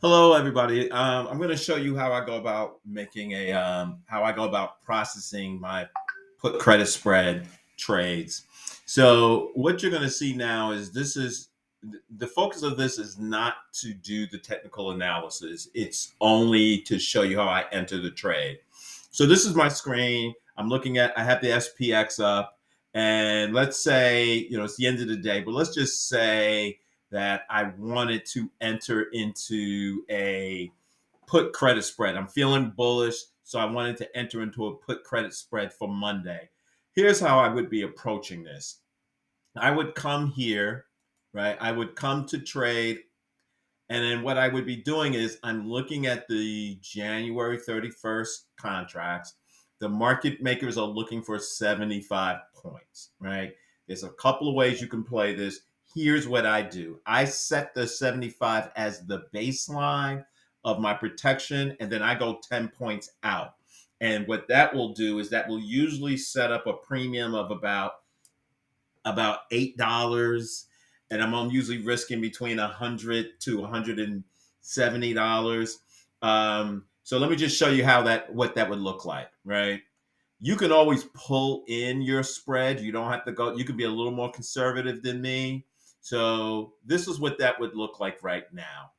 Hello, everybody. I'm going to show you how I go about how I go about processing my put credit spread trades. So what you're going to see now is the focus of this is not to do the technical analysis. It's only to show you how I enter the trade. So this is my screen. I have the SPX up, and let's say, it's the end of the day, but let's just say that I wanted to enter into a put credit spread. I'm feeling bullish, so I wanted to enter into a put credit spread for Monday. Here's how I would be approaching this. I would come here, right? I would come to trade, and then what I would be doing is I'm looking at the January 31st contracts. The market makers are looking for 75 points, right? There's a couple of ways you can play this. Here's what I do. I set the 75 as the baseline of my protection, and then I go 10 points out. And what that will do is that will usually set up a premium of about $8, and I'm usually risking between $100 to $170. So let me just show you what that would look like, right? You can always pull in your spread. You don't have to go. You can be a little more conservative than me. So this is what that would look like right now.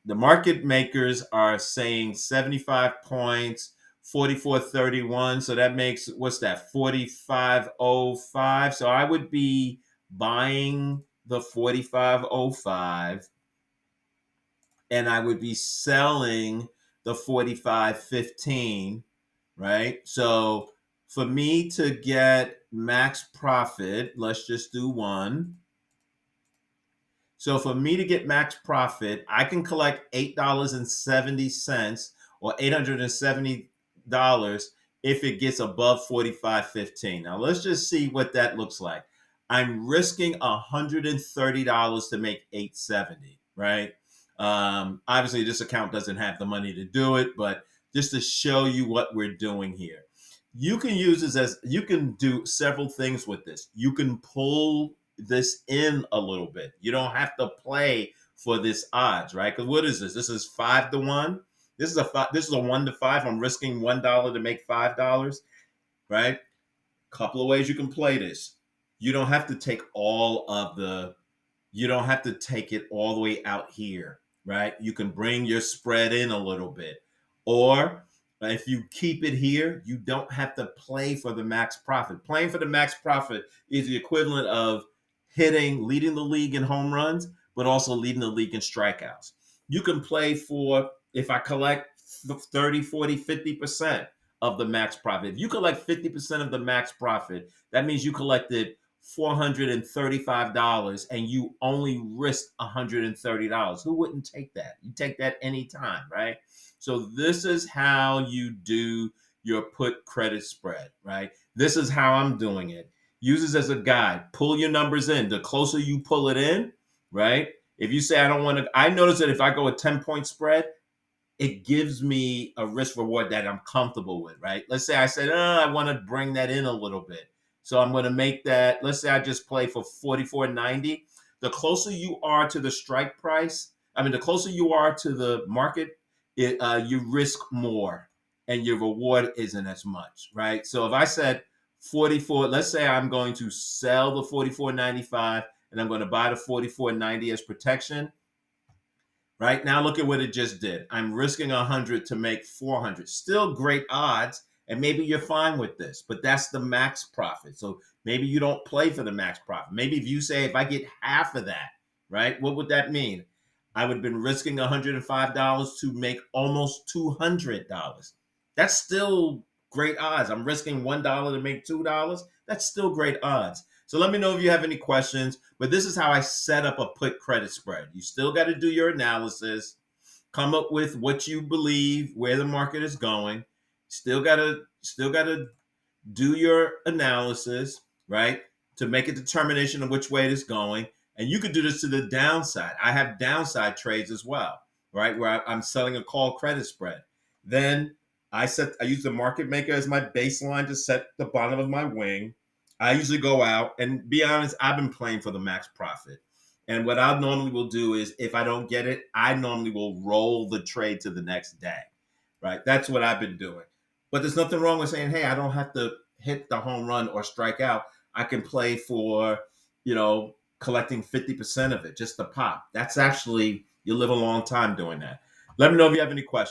The market makers are saying 75 points, 44.31. So that makes, what's that, 45.05. So I would be buying the 45.05, and I would be selling the 45.15, right? So for me to get max profit, let's just do one. So for me to get max profit, I can collect $8.70 or $870 if it gets above 45.15. Now let's just see what that looks like. I'm risking $130 to make 870, right? Obviously, this account doesn't have the money to do it, but just to show you what we're doing here. You can use this you can do several things with this. You can pull this in a little bit. You don't have to play for this odds, right? Because what is this? This is 5-1. This is a 1-5. I'm risking $1 to make $5, right? Couple of ways you can play this. You don't have to take you don't have to take it all the way out here, right? You can bring your spread in a little bit. Or if you keep it here, you don't have to play for the max profit. Playing for the max profit is the equivalent of leading the league in home runs, but also leading the league in strikeouts. You can play for, if I collect 30, 40, 50% of the max profit. If you collect 50% of the max profit, that means you collected $435 and you only risked $130. Who wouldn't take that? You take that anytime, right? So this is how you do your put credit spread, right? This is how I'm doing it. Use this as a guide. Pull your numbers in. The closer you pull it in, right? If you say, I don't want to, I notice that if I go a 10-point spread, it gives me a risk reward that I'm comfortable with, right? Let's say I said, I want to bring that in a little bit. So I'm going to make that, let's say I just play for 44.90. The closer you are to the strike price, the closer you are to the market, you risk more and your reward isn't as much, right? So if I said 44, let's say I'm going to sell the 44.95 and I'm going to buy the 44.90 as protection. Right now, look at what it just did. I'm risking 100 to make 400. Still great odds, and maybe you're fine with this, but that's the max profit. So maybe you don't play for the max profit. Maybe if you say, if I get half of that, right, what would that mean? I would have been risking $105 to make almost $200. That's still great odds. I'm risking $1 to make $2. That's still great odds. So let me know if you have any questions. But this is how I set up a put credit spread. You still got to do your analysis, come up with what you believe, where the market is going. Still got to do your analysis, right? To make a determination of which way it is going. And you could do this to the downside. I have downside trades as well, right? Where I'm selling a call credit spread. Then I use the market maker as my baseline to set the bottom of my wing. I usually go out and be honest, I've been playing for the max profit. And what I normally will do is if I don't get it, I normally will roll the trade to the next day, right? That's what I've been doing. But there's nothing wrong with saying, hey, I don't have to hit the home run or strike out. I can play for, collecting 50% of it, just the pop. That's actually, you live a long time doing that. Let me know if you have any questions.